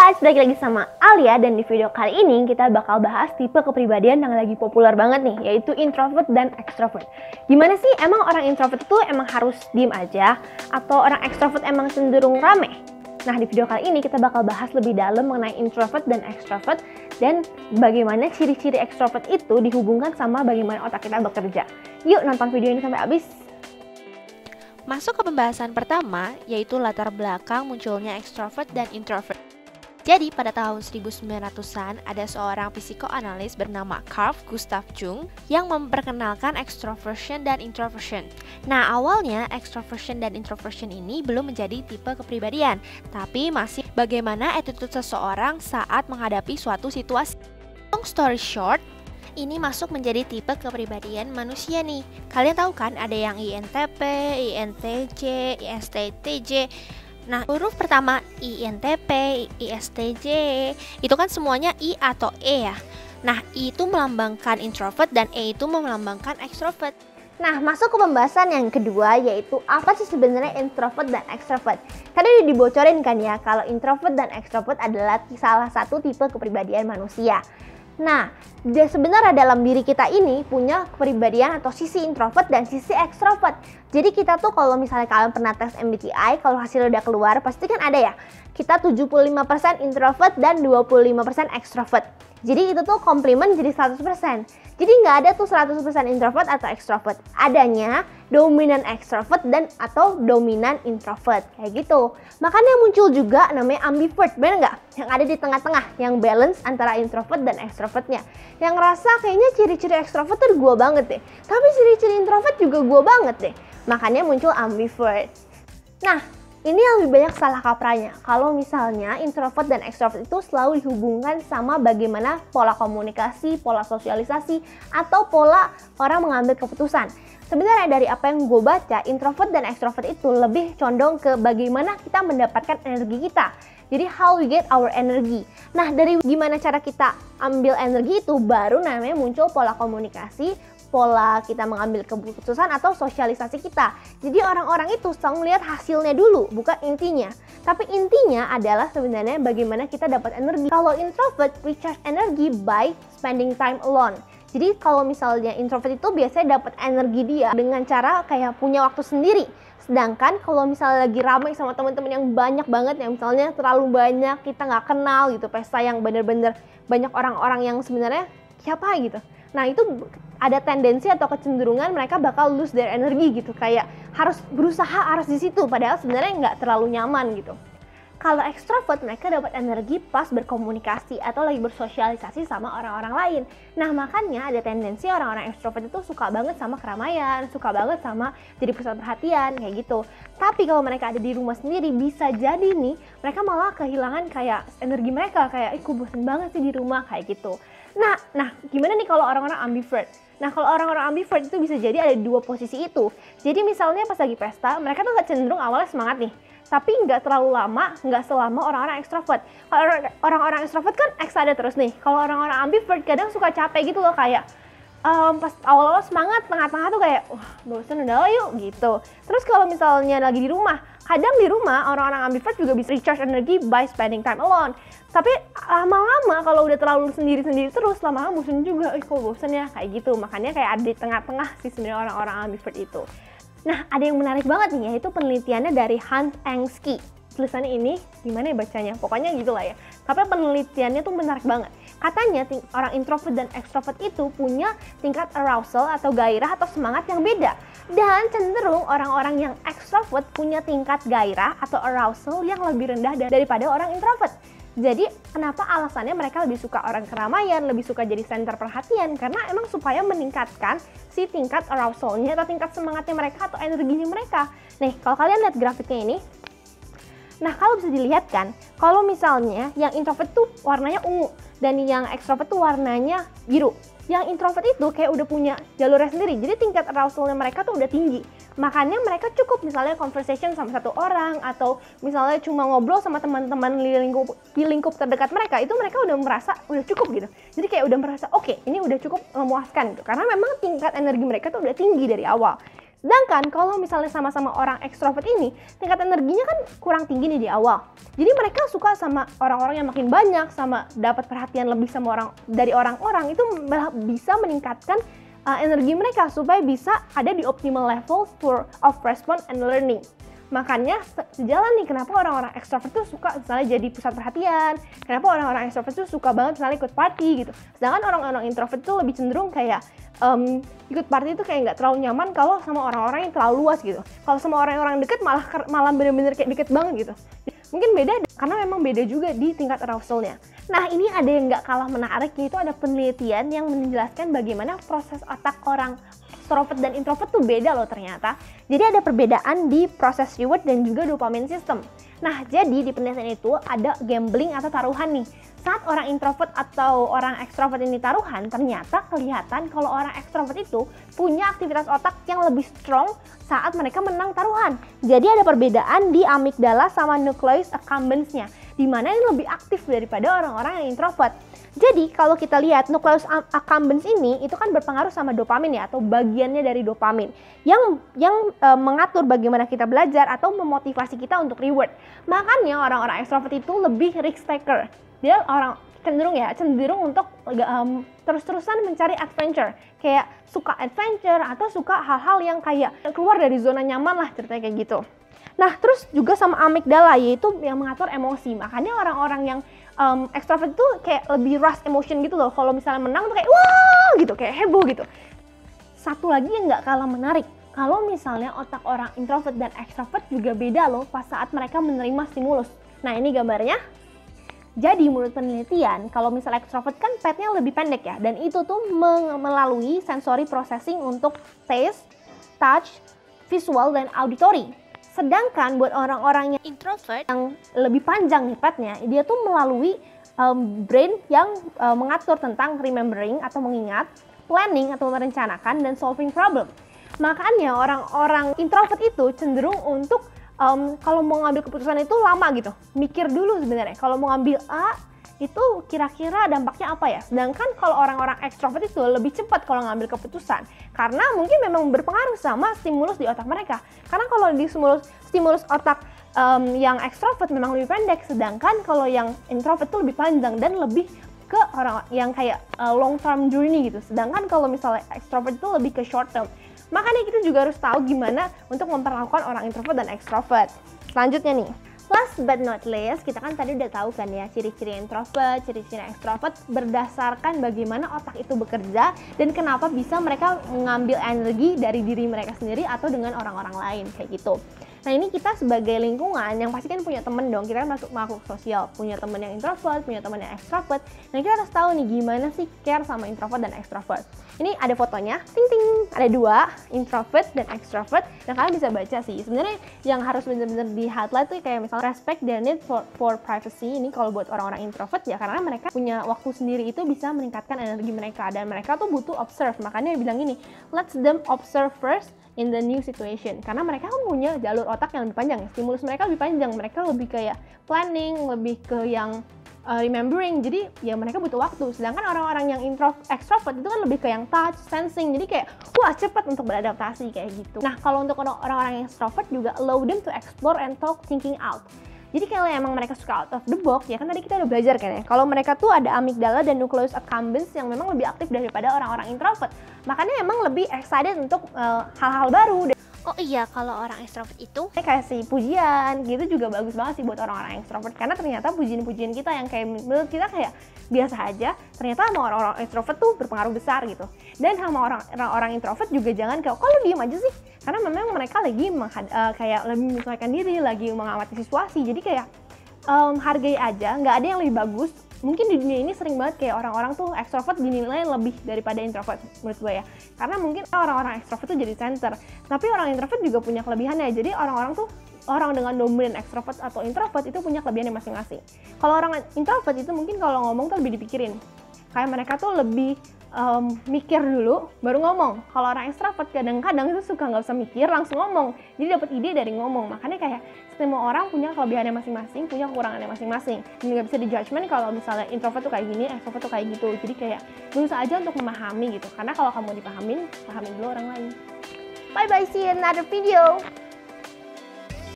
guys, balik lagi sama Alia dan di video kali ini kita bakal bahas tipe kepribadian yang lagi populer banget nih, yaitu introvert dan extrovert. Gimana sih emang orang introvert itu emang harus diem aja atau orang extrovert emang cenderung rame? Nah, di video kali ini kita bakal bahas lebih dalam mengenai introvert dan extrovert dan bagaimana ciri-ciri extrovert itu dihubungkan sama bagaimana otak kita bekerja. Yuk nonton video ini sampai habis. Masuk ke pembahasan pertama, yaitu latar belakang munculnya extrovert dan introvert. Jadi, pada tahun 1900-an, ada seorang psikoanalis bernama Carl Gustav Jung yang memperkenalkan extroversion dan introversion. Nah, awalnya extroversion dan introversion ini belum menjadi tipe kepribadian, tapi masih bagaimana attitude seseorang saat menghadapi suatu situasi. Long story short, ini masuk menjadi tipe kepribadian manusia nih. Kalian tahu kan ada yang INTP, INTJ, ISTJ. Nah, huruf pertama INTP, ISTJ itu kan semuanya I atau E ya. Nah, I itu melambangkan introvert dan E itu melambangkan extrovert. Nah, masuk ke pembahasan yang kedua, yaitu apa sih sebenarnya introvert dan extrovert. Tadi udah dibocorin kan ya, kalau introvert dan extrovert adalah salah satu tipe kepribadian manusia. Nah, sebenarnya dalam diri kita ini punya kepribadian atau sisi introvert dan sisi extrovert. Jadi kita tuh kalau misalnya kalian pernah tes MBTI, kalau hasilnya udah keluar pasti kan ada ya, kita 75% introvert dan 25% extrovert. Jadi itu tuh komplement jadi 100%. Jadi nggak ada tuh 100% introvert atau extrovert. Adanya dominan extrovert dan atau dominan introvert. Kayak gitu. Makanya muncul juga namanya ambivert, bener nggak? Yang ada di tengah-tengah, yang balance antara introvert dan extrovertnya. Yang ngerasa kayaknya ciri-ciri extrovert tuh gue banget deh. Tapi ciri-ciri introvert juga gue banget deh. Makanya muncul ambivert. Nah, ini yang lebih banyak salah kaprahnya. Kalau misalnya introvert dan extrovert itu selalu dihubungkan sama bagaimana pola komunikasi, pola sosialisasi, atau pola orang mengambil keputusan. Sebenarnya dari apa yang gue baca, introvert dan extrovert itu lebih condong ke bagaimana kita mendapatkan energi kita. Jadi how we get our energy. Nah, dari gimana cara kita ambil energi itu baru namanya muncul pola komunikasi, pola kita mengambil keputusan atau sosialisasi kita. Jadi orang-orang itu selalu melihat hasilnya dulu, bukan intinya. Tapi intinya adalah sebenarnya bagaimana kita dapat energi. Kalau introvert recharge energy by spending time alone. Jadi kalau misalnya introvert itu biasanya dapat energi dia dengan cara kayak punya waktu sendiri. Sedangkan kalau misalnya lagi ramai sama teman-teman yang banyak banget, yang misalnya terlalu banyak kita nggak kenal gitu, pesta yang bener-bener banyak orang-orang yang sebenarnya siapa gitu. Nah, itu ada tendensi atau kecenderungan mereka bakal lose their energy gitu, kayak harus berusaha harus di situ, padahal sebenarnya nggak terlalu nyaman gitu. Kalau extrovert mereka dapat energi pas berkomunikasi atau lagi bersosialisasi sama orang-orang lain. Nah, makanya ada tendensi orang-orang extrovert itu suka banget sama keramaian, suka banget sama jadi pusat perhatian kayak gitu. Tapi kalau mereka ada di rumah sendiri bisa jadi nih mereka malah kehilangan kayak energi mereka, kayak kok bosen banget sih di rumah kayak gitu. Nah, gimana nih kalau orang-orang ambivert? Nah, kalau orang-orang ambivert itu bisa jadi ada dua posisi itu. Jadi misalnya pas lagi pesta, mereka tuh cenderung awalnya semangat nih, tapi nggak terlalu lama, nggak selama orang-orang extrovert. Kalau orang-orang extrovert kan excited terus nih. Kalau orang-orang ambivert kadang suka capek gitu loh, kayak pas awal-awal semangat, tengah-tengah tuh kayak wah bosen udah lah yuk gitu. Terus kalau misalnya lagi di rumah, kadang di rumah orang-orang ambivert juga bisa recharge energy by spending time alone. Tapi lama-lama kalau udah terlalu sendiri-sendiri terus, lama-lama bosen juga, kok bosen ya kayak gitu. Makanya kayak ada di tengah-tengah sih sebenarnya orang-orang ambivert itu. Nah, ada yang menarik banget nih, yaitu penelitiannya dari Hans Engski. Tulisannya ini gimana ya bacanya? Pokoknya gitu lah ya. Tapi penelitiannya tuh menarik banget. Katanya orang introvert dan extrovert itu punya tingkat arousal atau gairah atau semangat yang beda. Dan cenderung orang-orang yang extrovert punya tingkat gairah atau arousal yang lebih rendah daripada orang introvert. Jadi kenapa alasannya mereka lebih suka orang keramaian, lebih suka jadi center perhatian, karena emang supaya meningkatkan si tingkat arousalnya atau tingkat semangatnya mereka atau energinya mereka. Nih, kalau kalian lihat grafiknya ini, nah kalau bisa dilihat kan, kalau misalnya yang introvert tuh warnanya ungu dan yang extrovert tuh warnanya biru. Yang introvert itu kayak udah punya jalurnya sendiri, jadi tingkat arousalnya mereka tuh udah tinggi. Makanya mereka cukup misalnya conversation sama satu orang, atau misalnya cuma ngobrol sama teman-teman di lingkup terdekat mereka, itu mereka udah merasa udah cukup gitu. Jadi kayak udah merasa oke, ini udah cukup memuaskan gitu. Karena memang tingkat energi mereka tuh udah tinggi dari awal. Sedangkan kalau misalnya sama-sama orang ekstrovert ini, tingkat energinya kan kurang tinggi nih di awal. Jadi mereka suka sama orang-orang yang makin banyak, sama dapat perhatian lebih sama dari orang-orang, itu malah bisa meningkatkan energi mereka supaya bisa ada di optimal level of response and learning. Makanya sejalan nih kenapa orang-orang ekstrovert tuh suka misalnya jadi pusat perhatian, kenapa orang-orang ekstrovert tuh suka banget misalnya ikut party gitu. Sedangkan orang-orang introvert tuh lebih cenderung kayak ikut party itu kayak nggak terlalu nyaman kalau sama orang-orang yang terlalu luas gitu. Kalau sama orang-orang deket malah bener-bener kayak deket banget gitu. Mungkin beda karena memang beda juga di tingkat arousalnya. Nah ini ada yang nggak kalah menarik, yaitu ada penelitian yang menjelaskan bagaimana proses otak orang extrovert dan introvert tuh beda loh ternyata. Jadi ada perbedaan di proses reward dan juga dopamine system. Nah jadi di penelitian itu ada gambling atau taruhan nih. Saat orang introvert atau orang ekstrovert ini taruhan, ternyata kelihatan kalau orang ekstrovert itu punya aktivitas otak yang lebih strong saat mereka menang taruhan. Jadi ada perbedaan di amigdala sama nucleus accumbens-nya, di mana ini lebih aktif daripada orang-orang yang introvert. Jadi kalau kita lihat nucleus accumbens ini itu kan berpengaruh sama dopamin ya, atau bagiannya dari dopamin yang mengatur bagaimana kita belajar atau memotivasi kita untuk reward. Makanya orang-orang ekstrovert itu lebih risk taker. Dia cenderung untuk terus-terusan mencari adventure, kayak suka adventure atau suka hal-hal yang kayak keluar dari zona nyaman lah, ceritanya kayak gitu. Nah terus juga sama amigdala, yaitu yang mengatur emosi. Makanya orang-orang yang extrovert itu kayak lebih rush emotion gitu loh. Kalau misalnya menang tuh kayak wah gitu, kayak heboh gitu. Satu lagi yang nggak kalah menarik, kalau misalnya otak orang introvert dan extrovert juga beda loh pas saat mereka menerima stimulus. Nah ini gambarnya. Jadi menurut penelitian, kalau misalnya extrovert kan PET-nya lebih pendek ya, dan itu tuh melalui sensory processing untuk taste, touch, visual, dan auditory. Sedangkan buat orang-orang yang introvert yang lebih panjang nih PET-nya, dia tuh melalui brain yang mengatur tentang remembering atau mengingat, planning atau merencanakan, dan solving problem. Makanya orang-orang introvert itu cenderung untuk kalau mau ngambil keputusan itu lama gitu, mikir dulu sebenarnya. Kalau mau ngambil A, itu kira-kira dampaknya apa ya? Sedangkan kalau orang-orang ekstrovert itu lebih cepat kalau ngambil keputusan, karena mungkin memang berpengaruh sama stimulus di otak mereka. Karena kalau di stimulus otak yang ekstrovert memang lebih pendek, sedangkan kalau yang introvert itu lebih panjang dan lebih ke orang yang kayak long term journey gitu. Sedangkan kalau misalnya ekstrovert itu lebih ke short term. Makanya kita juga harus tahu gimana untuk memperlakukan orang introvert dan ekstrovert. Selanjutnya nih, last but not least, kita kan tadi udah tahu kan ya ciri-ciri introvert, ciri-ciri ekstrovert berdasarkan bagaimana otak itu bekerja dan kenapa bisa mereka mengambil energi dari diri mereka sendiri atau dengan orang-orang lain kayak gitu. Nah ini kita sebagai lingkungan yang pasti kan punya temen dong, kita kan masuk makhluk sosial, punya temen yang introvert, punya temen yang ekstrovert. Nah kita harus tahu nih gimana sih care sama introvert dan ekstrovert. Ini ada fotonya, ting ting, ada dua, introvert dan extrovert. Dan kalian bisa baca sih. Sebenarnya yang harus benar-benar di highlight tuh kayak misalnya respect their need for privacy. Ini kalau buat orang-orang introvert ya karena mereka punya waktu sendiri, itu bisa meningkatkan energi mereka dan mereka tuh butuh observe. Makanya dia bilang gini, let's them observe first in the new situation. Karena mereka kan punya jalur otak yang lebih panjang, stimulus mereka lebih panjang, mereka lebih kayak planning, lebih ke yang remembering, jadi ya mereka butuh waktu. Sedangkan orang-orang yang extrovert itu kan lebih ke yang touch, sensing, jadi kayak wah cepat untuk beradaptasi kayak gitu. Nah kalau untuk orang-orang yang extrovert juga allow them to explore and talk thinking out. Jadi kalau emang mereka suka out of the box, ya kan tadi kita udah belajar kan ya, kalau mereka tuh ada amigdala dan nucleus accumbens yang memang lebih aktif daripada orang-orang introvert. Makanya emang lebih excited untuk hal-hal baru. Oh iya, kalau orang ekstrovert itu kasih pujian gitu juga bagus banget sih buat orang-orang ekstrovert, karena ternyata pujian-pujian kita yang kayak menurut kita kayak biasa aja, ternyata sama orang-orang ekstrovert tuh berpengaruh besar gitu. Dan sama orang-orang introvert juga jangan kayak kalau diem aja sih, karena memang mereka lagi kayak lebih menyesuaikan diri, lagi mengamati situasi. Jadi kayak hargai aja, nggak ada yang lebih bagus. Mungkin di dunia ini sering banget kayak orang-orang tuh ekstrovert dinilai lebih daripada introvert menurut gue ya. Karena mungkin orang-orang ekstrovert tuh jadi center. Tapi orang introvert juga punya kelebihannya. Jadi orang dengan dominan ekstrovert atau introvert itu punya kelebihannya masing-masing. Kalau orang introvert itu mungkin kalau ngomong tuh lebih dipikirin. Kayak mereka tuh lebih mikir dulu baru ngomong. Kalau orang ekstrovert kadang-kadang itu suka nggak usah mikir, langsung ngomong. Jadi dapat ide dari ngomong. Makanya kayak semua orang punya kelebihannya masing-masing, punya kekurangannya masing-masing. Dan nggak bisa di-judgment kalau misalnya introvert tuh kayak gini, extrovert tuh kayak gitu. Jadi kayak berusaha aja untuk memahami gitu. Karena kalau kamu dipahamin, pahamin dulu orang lain. Bye bye, see you in another video.